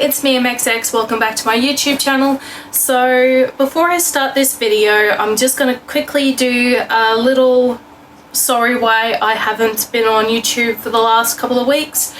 it's me Emxx. Welcome back to my YouTube channel. So before I start this video, I'm just going to quickly do a little sorry why I haven't been on YouTube for the last couple of weeks.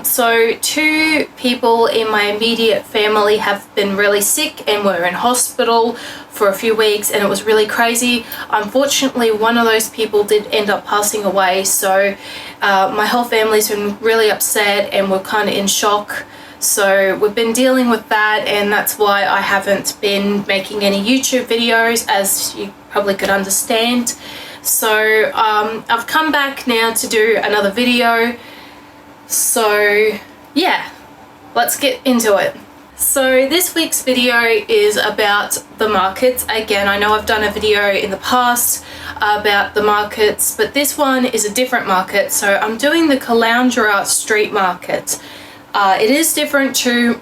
So 2 people in my immediate family have been really sick and were in hospital for a few weeks, and it was really crazy. Unfortunately, one of those people did end up passing away, so my whole family's been really upset and we're kind of in shock. So we've been dealing with that, and that's why I haven't been making any YouTube videos, as you probably could understand. So I've come back now to do another video. So yeah, let's get into it. So this week's video is about the markets. Again, I know I've done a video in the past about the markets, but this one is a different market. So I'm doing the Caloundra street market. It is different to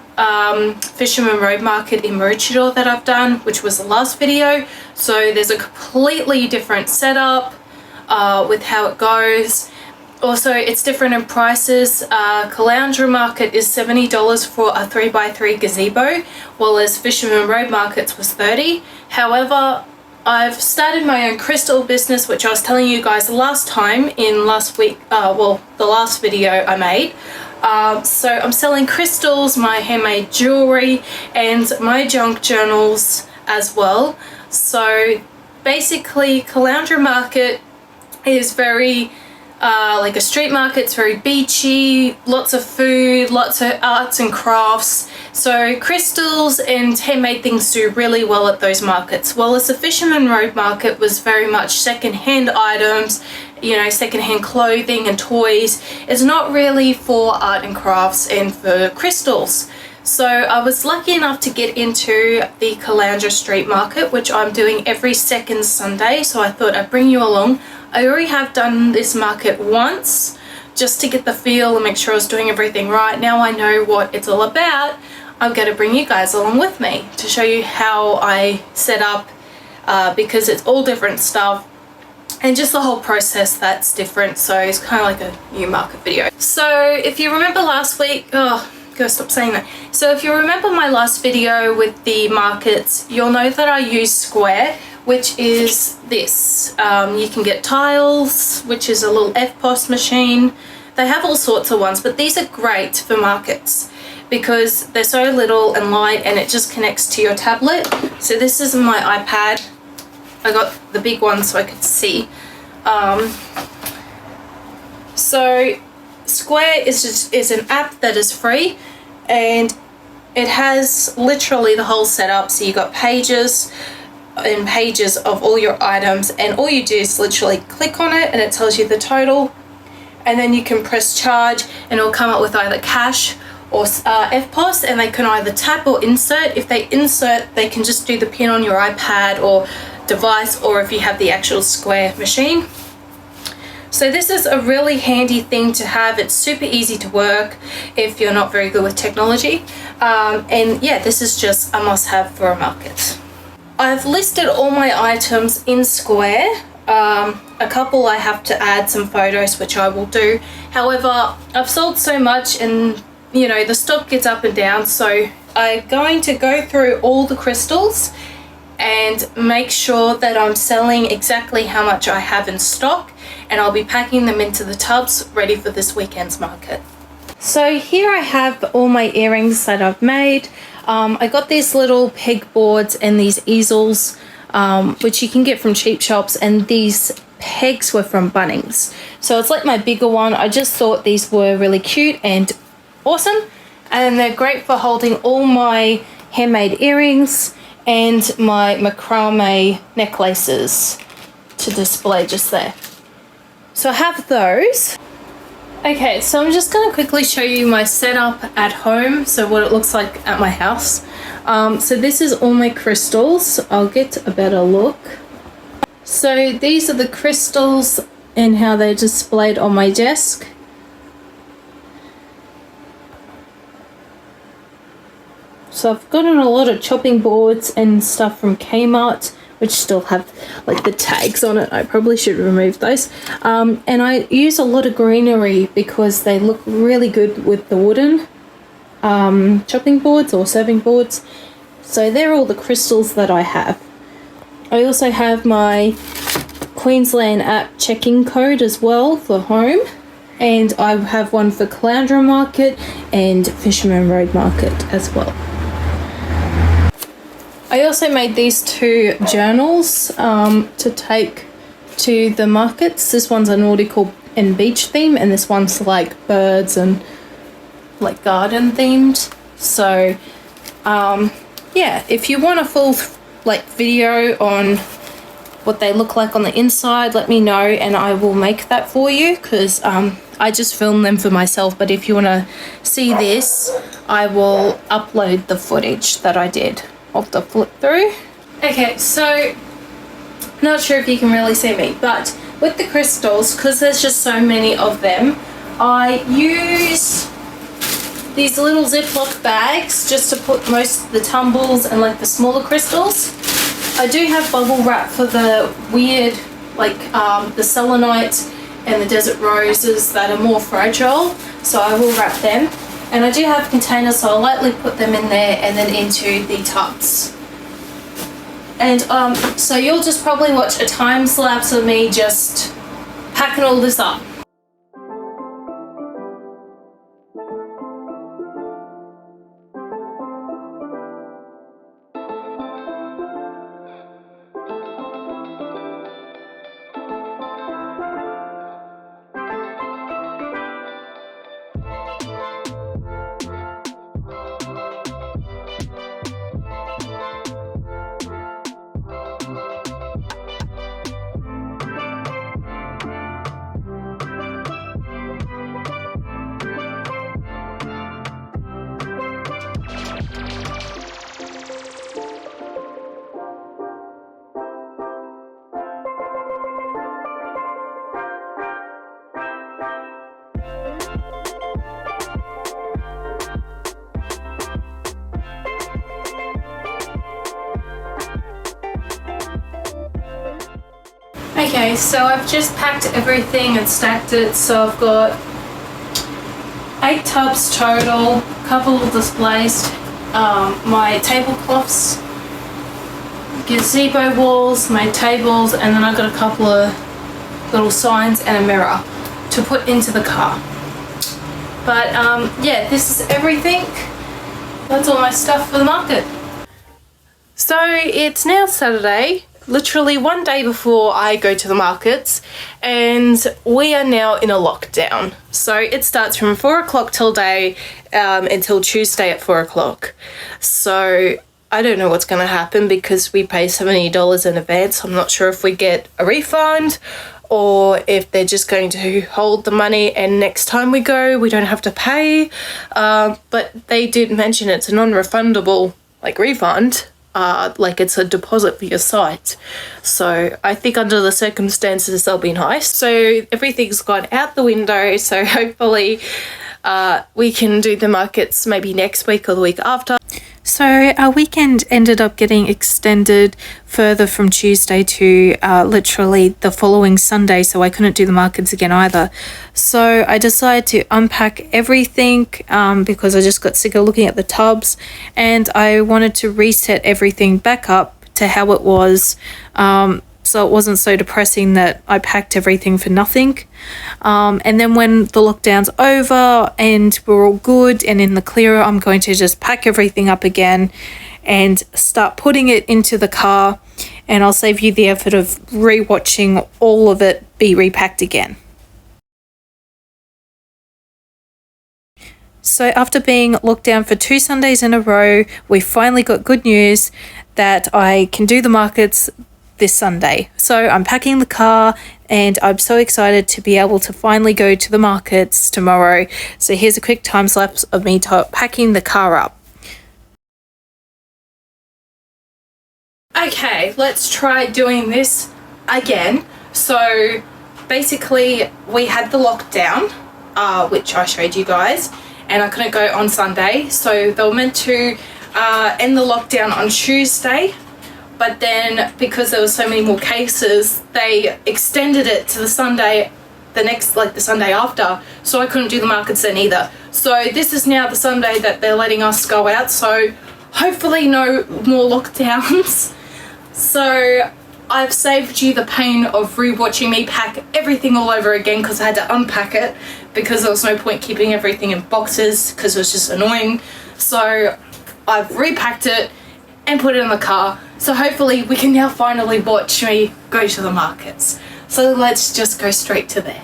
Fisherman Road Market in Maroochydore that I've done, which was the last video. So there's a completely different setup with how it goes. Also, it's different in prices. Caloundra Market is $70 for a 3x3 gazebo, while as Fisherman Road Markets was $30. However, I've started my own crystal business, which I was telling you guys last time in last week, well, the last video I made. So I'm selling crystals, my handmade jewelry, and my junk journals as well. So basically, Caloundra Market is very like a street market. It's very beachy, lots of food, lots of arts and crafts. So crystals and handmade things do really well at those markets. While as the Fisherman Road Market was very much second-hand items, you know, second-hand clothing and toys. It's not really for art and crafts and for crystals. So I was lucky enough to get into the Caloundra Street Market, which I'm doing every second Sunday. So I thought I'd bring you along. I already have done this market once just to get the feel and make sure I was doing everything right. Now I know what it's all about. I'm going to bring you guys along with me to show you how I set up because it's all different stuff. And just the whole process that's different, so it's kind of like a new market video. So if you remember last week, gotta stop saying that. So if you remember my last video with the markets, you'll know that I use Square, which is this. You can get tiles, which is a little EFTPOS machine. They have all sorts of ones, but these are great for markets because they're so little and light, and it just connects to your tablet. So this is my iPad. I got the big one so I could see. So Square is an app that is free, and it has literally the whole setup. So you got pages and pages of all your items, and all you do is literally click on it and it tells you the total, and then you can press charge and it'll come up with either cash or EFTPOS, and they can either tap or insert. If they insert, they can just do the pin on your iPad or device, or if you have the actual Square machine. So this is a really handy thing to have. It's super easy to work if you're not very good with technology, and yeah, this is just a must-have for a market. I've listed all my items in Square. A couple I have to add some photos, which I will do. However, I've sold so much, and you know, the stock gets up and down, so I'm going to go through all the crystals and make sure that I'm selling exactly how much I have in stock, and I'll be packing them into the tubs ready for this weekend's market. So here I have all my earrings that I've made. I got these little pegboards and these easels, which you can get from cheap shops, and these pegs were from Bunnings. So it's like my bigger one. I just thought these were really cute and awesome, and they're great for holding all my handmade earrings and my macrame necklaces to display just there. So I have those. Okay, so I'm just going to quickly show you my setup at home, so what it looks like at my house. So this is all my crystals. I'll get a better look. So these are the crystals and how they're displayed on my desk. So I've gotten a lot of chopping boards and stuff from Kmart, which still have like the tags on it. I probably should remove those. And I use a lot of greenery because they look really good with the wooden. chopping boards or serving boards. So they're all the crystals that I have. I also have my Queensland app check-in code as well for home, and I have one for Caloundra Market and Fisherman Road Market as well. I also made these two journals to take to the markets. This one's a nautical and beach theme, and this one's like birds and like garden themed. So yeah, if you want a full like video on what they look like on the inside, let me know and I will make that for you, because I just filmed them for myself. But if you want to see this, I will upload the footage that I did of the flip through. Okay, so not sure if you can really see me, but with the crystals, because there's just so many of them, I use these little Ziploc bags just to put most of the tumbles and like the smaller crystals. I do have bubble wrap for the weird, like the selenite and the desert roses that are more fragile, so I will wrap them. And I do have containers, so I'll lightly put them in there and then into the tubs. And so you'll just probably watch a time lapse of me just packing all this up. Okay, so I've just packed everything and stacked it. So I've got 8 tubs total, a couple of displaced, my tablecloths, gazebo walls, my tables, and then I've got a couple of little signs and a mirror to put into the car. But yeah, this is everything. That's all my stuff for the market. So it's now Saturday, literally one day before I go to the markets, and we are now in a lockdown. So it starts from 4 o'clock till day until Tuesday at 4 o'clock. So I don't know what's going to happen because we pay $70 in advance. I'm not sure if we get a refund or if they're just going to hold the money and next time we go we don't have to pay. But they did mention it's a non-refundable like refund. Like it's a deposit for your site. So I think under the circumstances they'll be nice. So everything's gone out the window, so hopefully we can do the markets maybe next week or the week after. So our weekend ended up getting extended further from Tuesday to literally the following Sunday, so I couldn't do the markets again either. So I decided to unpack everything because I just got sick of looking at the tubs, and I wanted to reset everything back up to how it was, so it wasn't so depressing that I packed everything for nothing. And then when the lockdown's over and we're all good and in the clear, I'm going to just pack everything up again and start putting it into the car, and I'll save you the effort of rewatching all of it be repacked again. So after being locked down for 2 Sundays in a row, we finally got good news that I can do the markets this Sunday. So I'm packing the car and I'm so excited to be able to finally go to the markets tomorrow. So here's a quick time lapse of me packing the car up. Okay, let's try doing this again. So basically we had the lockdown, which I showed you guys, and I couldn't go on Sunday. So they were meant to end the lockdown on Tuesday, but then because there were so many more cases, they extended it to the Sunday, the Sunday after, so I couldn't do the markets then either. So this is now the Sunday that they're letting us go out, so hopefully no more lockdowns. So I've saved you the pain of rewatching me pack everything all over again, because I had to unpack it because there was no point keeping everything in boxes because it was just annoying. So I've repacked it and put it in the car. So hopefully we can now finally watch me go to the markets. So let's just go straight to there.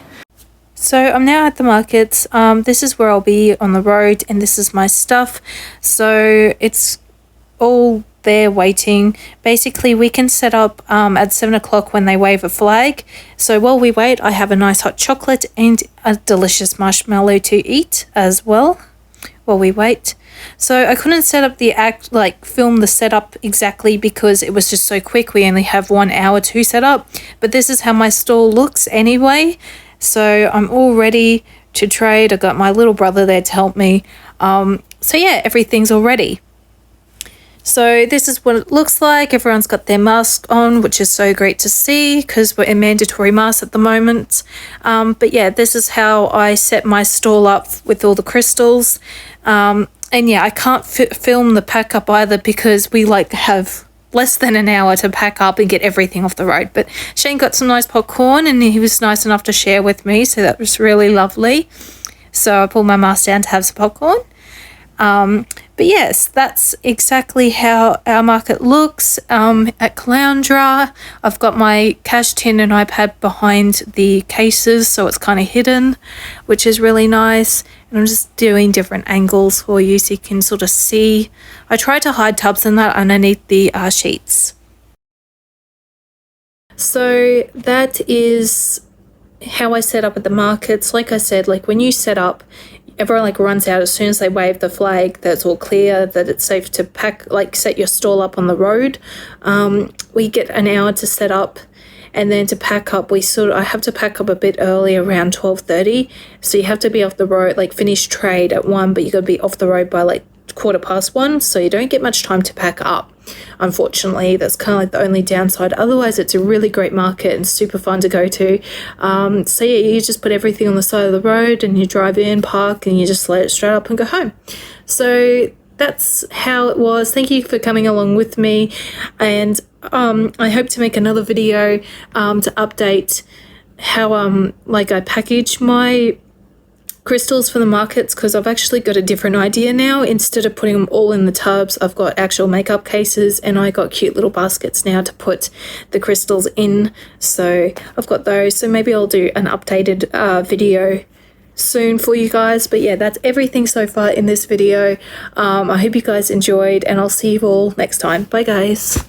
So I'm now at the markets. This is where I'll be on the road, and this is my stuff. So it's all there waiting. Basically, we can set up at 7 o'clock when they wave a flag. So while we wait, I have a nice hot chocolate and a delicious marshmallow to eat as well while we wait. So I couldn't set up the film the setup exactly because it was just so quick. We only have 1 hour to set up, but this is how my stall looks anyway. So I'm all ready to trade. I got my little brother there to help me. So yeah, everything's all ready. So this is what it looks like. Everyone's got their mask on, which is so great to see because we're in mandatory masks at the moment. But yeah, this is how I set my stall up with all the crystals. And yeah, I can't film the pack up either because we have less than an hour to pack up and get everything off the road. But Shane got some nice popcorn and he was nice enough to share with me, so that was really lovely. So I pulled my mask down to have some popcorn. But yes, that's exactly how our market looks at Caloundra. I've got my cash tin and iPad behind the cases, so it's kind of hidden, which is really nice. And I'm just doing different angles for you so you can sort of see. I tried to hide tubs and that underneath the sheets. So that is how I set up at the markets. Like I said, when you set up, everyone runs out as soon as they wave the flag that it's all clear, that it's safe to pack, set your stall up on the road. We get an hour to set up, and then to pack up, I have to pack up a bit early, around 12:30. So you have to be off the road, finish trade at 1, but you got to be off the road by 1:15. So you don't get much time to pack up. Unfortunately, that's kind of the only downside. Otherwise, it's a really great market and super fun to go to. So yeah, you just put everything on the side of the road and you drive in, park, and you just let it straight up and go home. So that's how it was. Thank you for coming along with me, and I hope to make another video to update how I package my crystals for the markets, because I've actually got a different idea now. Instead of putting them all in the tubs, I've got actual makeup cases, and I got cute little baskets now to put the crystals in. So I've got those. So maybe I'll do an updated video soon for you guys. But yeah, that's everything so far in this video. I hope you guys enjoyed, and I'll see you all next time. Bye guys.